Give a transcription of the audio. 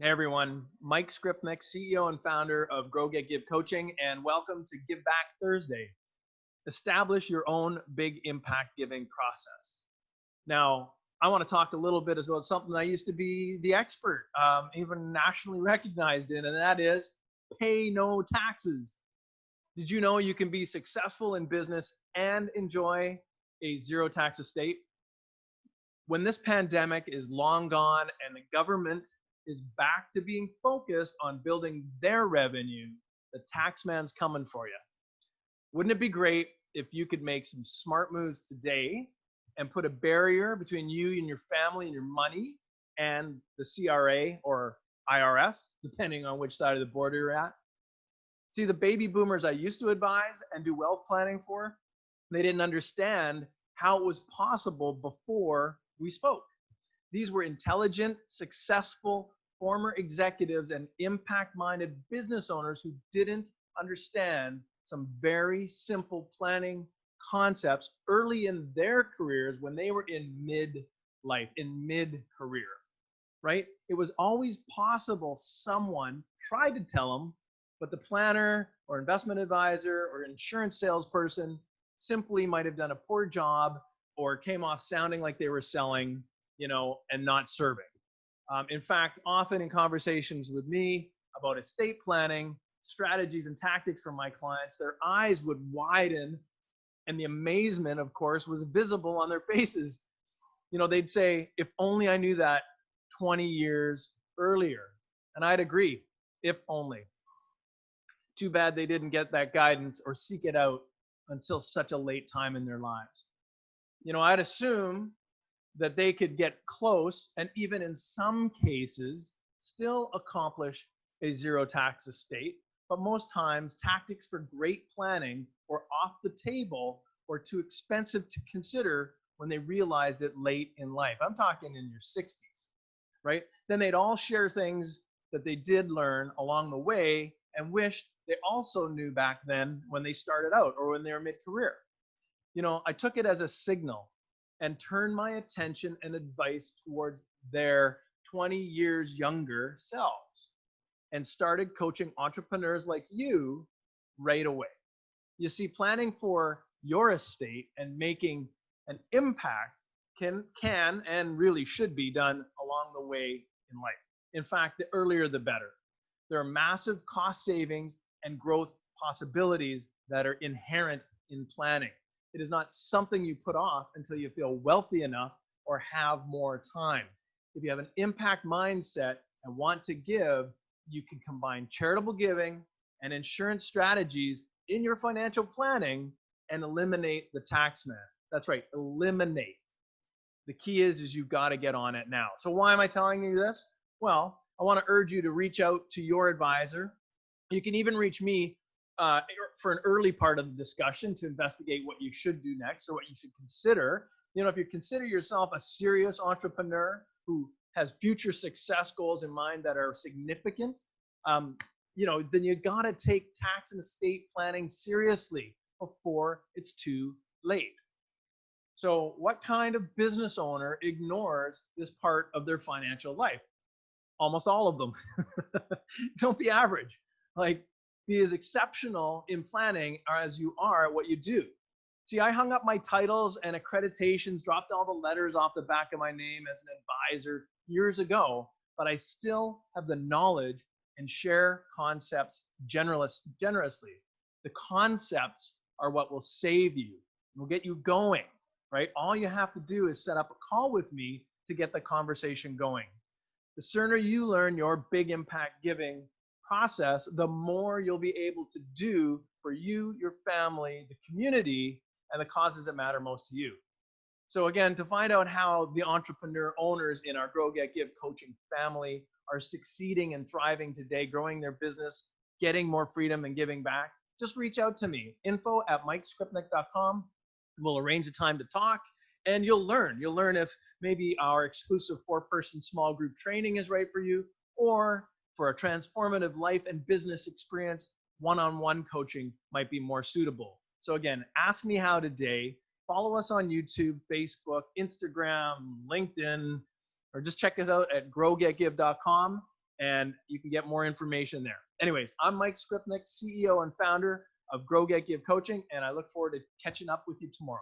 Hey everyone, Mike Skrypnek, CEO and founder of Grow Get Give Coaching, and welcome to Give Back Thursday. Establish your own big impact giving process. Now, I want to talk a little bit about something I used to be the expert, even nationally recognized in, and that is pay no taxes. Did you know you can be successful in business and enjoy a zero tax estate? When this pandemic is long gone and the government is back to being focused on building their revenue, the taxman's coming for you. Wouldn't it be great if you could make some smart moves today and put a barrier between you and your family and your money and the CRA or IRS, depending on which side of the border you're at? See, the baby boomers I used to advise and do wealth planning for, they didn't understand how it was possible before we spoke. These were intelligent, successful former executives and impact-minded business owners who didn't understand some very simple planning concepts early in their careers when they were in mid-life, in mid-career, right? It was always possible someone tried to tell them, but the planner or investment advisor or insurance salesperson simply might have done a poor job or came off sounding like they were selling, and not serving. In fact, often in conversations with me about estate planning, strategies and tactics for my clients, their eyes would widen and the amazement, of course, was visible on their faces. They'd say, if only I knew that 20 years earlier. And I'd agree, if only. Too bad they didn't get that guidance or seek it out until such a late time in their lives. I'd assume that they could get close and even in some cases still accomplish a zero tax estate. But most times tactics for great planning are off the table or too expensive to consider when they realized it late in life. I'm talking in your 60s, right? Then they'd all share things that they did learn along the way and wished they also knew back then when they started out or when they were mid-career. I took it as a signal and turned my attention and advice towards their 20 years younger selves and started coaching entrepreneurs like you right away. You see, planning for your estate and making an impact can and really should be done along the way in life. In fact, the earlier the better. There are massive cost savings and growth possibilities that are inherent in planning. It is not something you put off until you feel wealthy enough or have more time. If you have an impact mindset and want to give, you can combine charitable giving and insurance strategies in your financial planning and eliminate the taxman. That's right, eliminate. The key is you've got to get on it now. So why am I telling you this? Well, I want to urge you to reach out to your advisor. You can even reach me for an early part of the discussion to investigate what you should do next or what you should consider. If you consider yourself a serious entrepreneur who has future success goals in mind that are significant, then you got to take tax and estate planning seriously before it's too late. So what kind of business owner ignores this part of their financial life? Almost all of them. Don't be average. Be as exceptional in planning as you are at what you do. See, I hung up my titles and accreditations, dropped all the letters off the back of my name as an advisor years ago, but I still have the knowledge and share concepts generously. The concepts are what will save you, will get you going, right? All you have to do is set up a call with me to get the conversation going. The sooner you learn your big impact giving process, the more you'll be able to do for you, your family, the community, and the causes that matter most to you. So again, to find out how the entrepreneur owners in our Grow, Get, Give coaching family are succeeding and thriving today, growing their business, getting more freedom and giving back, just reach out to me, info@mikeskrypnek.com. We'll arrange a time to talk and you'll learn. You'll learn if maybe our exclusive 4-person small group training is right for you, or for a transformative life and business experience, one-on-one coaching might be more suitable. So again, ask me how today. Follow us on YouTube, Facebook, Instagram, LinkedIn, or just check us out at growgetgive.com. and you can get more information there. Anyways, I'm Mike Skrypnek, CEO and founder of Grow, Get, Give Coaching, and I look forward to catching up with you tomorrow.